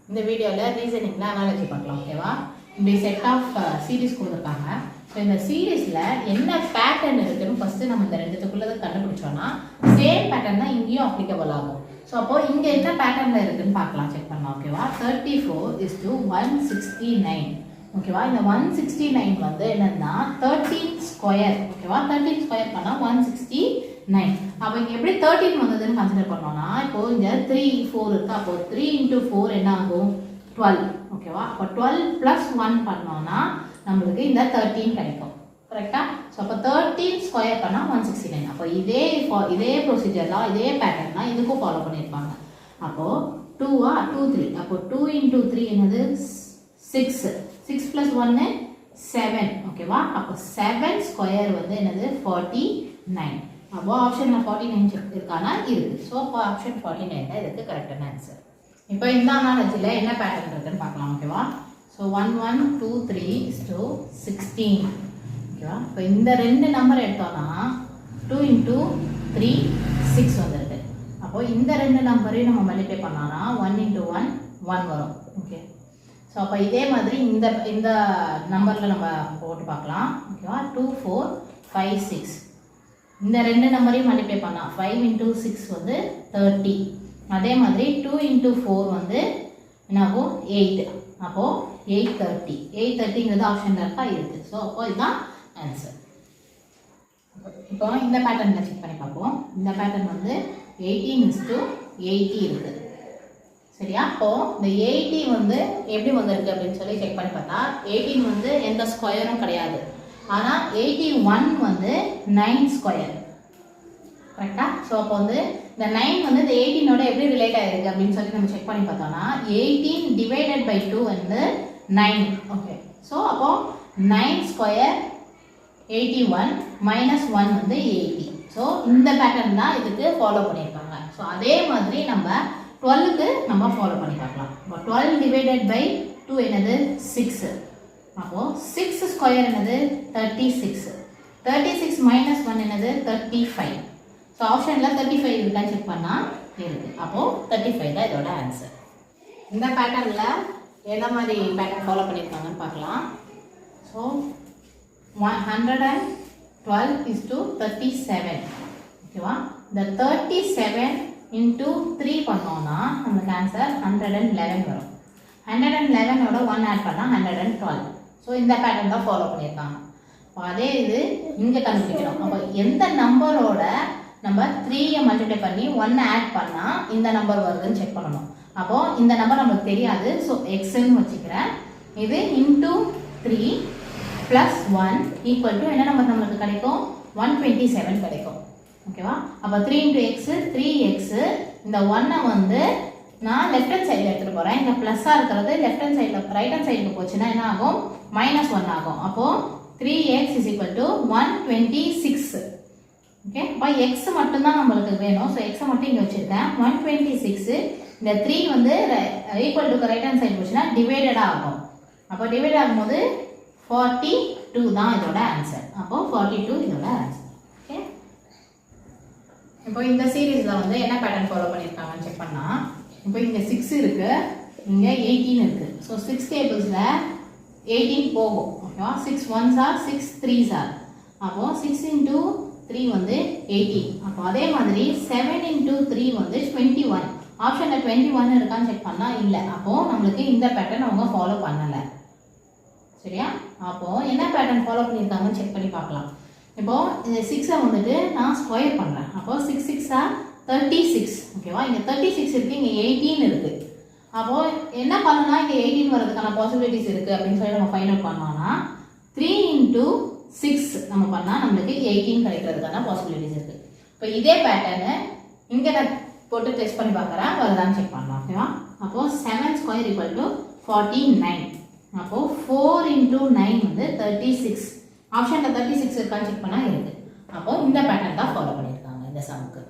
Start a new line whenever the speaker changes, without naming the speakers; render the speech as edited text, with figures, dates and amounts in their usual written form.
இந்த வீடியோவில் ரீசனிங்கில் அனாலஜி பார்க்கலாம். ஓகேவா? இப்படி செட் ஆஃப் சீரீஸ் கொடுத்துருக்காங்க. ஸோ இந்த சீரீஸில் என்ன பேட்டர்ன் இருக்குன்னு ஃபஸ்ட்டு நம்ம இந்த ரெண்டுத்துக்குள்ளதை கண்டுபிடிச்சோன்னா சேம் பேட்டர்ன் தான் இங்கேயும் அப்ளிகபிள் ஆகும். ஸோ அப்போது இங்கே என்ன பேட்டர்னில் இருக்குன்னு பார்க்கலாம், செக் பண்ணலாம். ஓகேவா? 34:169. ஓகேவா? இந்த 169 வந்து என்னன்னா 13 ஸ்கொயர். ஓகேவா? 13 ஸ்கொயர் பண்ணால் 169. அப்போ இங்கே எப்படி 13 வந்ததுன்னு கன்சிடர் பண்ணோம்னா, இப்போ இங்கே 3 4 இருக்கு. அப்போ 3 × 4 என்ன ஆகும்? 12. ஓகேவா? அப்போ 12 + 1 பண்ணோம்னா நம்மளுக்கு இந்த 13 கிடைக்கும். கரெக்டா? ஸோ அப்போ 13 ஸ்கொயர் பண்ணால் 169. அப்போ இதே ப்ரொசீஜர் தான், இதே பேட்டர்ன் தான் இதுக்கும் ஃபாலோ பண்ணியிருப்பாங்க. அப்போது 2 2 3. அப்போ 2 × 3 என்னது? 6. 6 + 1 7. ஓகேவா? அப்போ 7 ஸ்கொயர் வந்து என்னது? 49. அப்போ ஆப்ஷனில் 49 இருக்கானா? இருக்குது. ஸோ அப்போ ஆப்ஷன் 49 தான் இதுக்கு கரெக்டான ஆன்சர். இப்போ இந்த அனாலஜியில் என்ன பேட்டர்ன் இருக்குன்னு பார்க்கலாம். ஓகேவா? ஸோ 1 1 2 3 16. ஓகேவா? இப்போ இந்த ரெண்டு நம்பர் எடுத்தோன்னா 2 × 3 6 வந்துருக்கு. அப்போது இந்த ரெண்டு நம்பரையும் நம்ம மல்டிப்ளை பண்ணோன்னா 1 × 1 1 வரும். ஓகே. ஸோ அப்போ இதே மாதிரி இந்த நம்பரில் நம்ம போட்டு பார்க்கலாம். ஓகேவா? 2 4 5 6. இந்த ரெண்டு நம்பரையும் மல்டிப்ளை பண்ணால் 5 × 6 வந்து 30. அதே மாதிரி 2 × 4 வந்து என்னாகும்? 8. அப்போது 830. 830ங்கிறது ஆப்ஷனில் இருக்கா? இருக்குது. ஸோ அப்போது இதுதான் ஆன்சர். இப்போ இந்த பேட்டர்னில் செக் பண்ணி பார்ப்போம். இந்த பேட்டர்ன் வந்து 18:80 இருக்குது. சரியா? அப்போது இந்த 80 வந்து எப்படி வந்திருக்கு அப்படின்னு சொல்லி செக் பண்ணி பார்த்தா 18 வந்து எந்த ஸ்கொயரும் கிடையாது. ஆனால் 81 வந்து 9 ஸ்கொயர். கரெக்டா? ஸோ அப்போ வந்து இந்த 9 வந்து இந்த 18ஓட எப்படி ரிலேட் ஆகிருக்கு அப்படின்னு சொல்லி நம்ம செக் பண்ணி பார்த்தோம்னா 18 ÷ 2 வந்து 9. ஓகே. ஸோ அப்போது 9 ஸ்கொயர் 81 - 1 வந்து 80. ஸோ இந்த பேட்டர்ன் தான் இதுக்கு ஃபாலோ பண்ணியிருக்காங்க. ஸோ அதே மாதிரி நம்ம 12க்கு நம்ம ஃபாலோ பண்ணி பார்க்கலாம். இப்போ 12 ÷ 2 என்னது? 6. அப்போது 6 ஸ்கொயர் என்னது? 36. 36 - 1 என்னது? 35. ஸோ ஆப்ஷனில் 35 இருக்கான்னு செக் பண்ணால் இருக்குது. அப்போது 35 தான் இதோட ஆன்சர். இந்த பேட்டர்னில் எந்த மாதிரி பேட்டர்ன் ஃபாலோ பண்ணியிருக்காங்கன்னு பார்க்கலாம். ஸோ 112:37. ஓகேவா? இந்த 37 × 3 பண்ணோன்னா நமக்கு ஆன்சர் 111 வரும். 111ஓட 1 ஆட் பண்ணால் 112. ஸோ இந்த பேட்டர்ன் தான் ஃபாலோ பண்ணியிருக்காங்க. அப்போ அதே இது இங்கே கண்டுபிடிக்கணும். அப்போ எந்த நம்பரோட நம்ம 3யை மல்டிப்ளை பண்ணி 1 ஆட் பண்ணால் இந்த நம்பர் வருதுன்னு செக் பண்ணணும். அப்போது இந்த நம்பர் நமக்கு தெரியாது. ஸோ எக்ஸ்ன்னு வச்சுக்கிறேன். இது × 3 + 1 = என்ன நம்பர் நம்மளுக்கு கிடைக்கும்? 127 கிடைக்கும். ஓகேவா? அப்போ 3 × x 3x. இந்த 1 வந்து நான் லெஃப்ட் ஹேண்ட் சைடில் எடுத்துகிட்டு போகிறேன். இந்த ப்ளஸ்ஸாக இருக்கிறது லெஃப்ட் ஹேண்ட் சைடில் ரைட் ஹேண்ட் சைடுக்கு போச்சுன்னா என்ன ஆகும்? -1 ஆகும். அப்போது 3x = 126. ஓகே. அப்போ எக்ஸ் மட்டும்தான் நம்மளுக்கு வேணும். ஸோ எக்ஸை மட்டும் இங்கே வச்சுருக்கேன். 126. இந்த 3 வந்து ஈக்குவல் ரைட் ஹேண்ட் சைடு போச்சுன்னா டிவைடடாக ஆகும். அப்போ டிவைட் ஆகும்போது 42 தான் இதோட ஆன்சர். அப்போது 42 இதோட ஆன்சர். ஓகே. இப்போ இந்த சீரீஸில் வந்து என்ன பேட்டர்ன் ஃபாலோ பண்ணியிருக்காங்கன்னு செக் பண்ணால், இப்போ இங்கே 6 இருக்குது, இங்கே 18 இருக்குது. ஸோ 6 டேபிள்ஸில் 18 போகும். ஓகேவா? 6 1s are 6 3s are. அப்போது 6 × 3 வந்து 18. அப்போ அதே மாதிரி 7 × 3 வந்து 21. ஆப்ஷனில் 21 இருக்கான்னு செக் பண்ணால் இல்லை. அப்போது நம்மளுக்கு இந்த பேட்டர்ன் அவங்க ஃபாலோ பண்ணலை. சரியா? அப்போது என்ன பேட்டர்ன் ஃபாலோ பண்ணியிருக்காங்கன்னு செக் பண்ணி பார்க்கலாம். இப்போது இந்த 6ஐ வந்துட்டு நான் ஸ்கொயர் பண்ணுறேன். அப்போது 6 6 are 36. ஓகேவா? இங்கே 36 இருக்குது, இங்கே 18 இருக்குது. அப்போது என்ன பண்ணணும்னா இங்கே 18 வரதுக்கான பாசிபிலிட்டிஸ் இருக்குது அப்படின்னு சொல்லி நம்ம ஃபைண்ட் அவுட் பண்ணோம்னா 3 × 6 நம்ம பண்ணால் நம்மளுக்கு 18 கிடைக்கிறதுக்கான பாசிபிலிட்டிஸ் இருக்குது. இப்போ இதே பேட்டர்னு இங்கே நான் போட்டு டெஸ்ட் பண்ணி பார்க்குறேன், வருதான்னு செக் பண்ணலாம். ஓகேவா? அப்போது 7 ஸ்கொயர் = 49. அப்போது 4 × 9 வந்து 36. ஆப்ஷனில் 36 இருக்கான்னு செக் பண்ணால் இருக்குது. அப்போது இந்த பேட்டர்ன் தான் ஃபாலோ பண்ணியிருக்காங்க இந்த சம்முக்கு.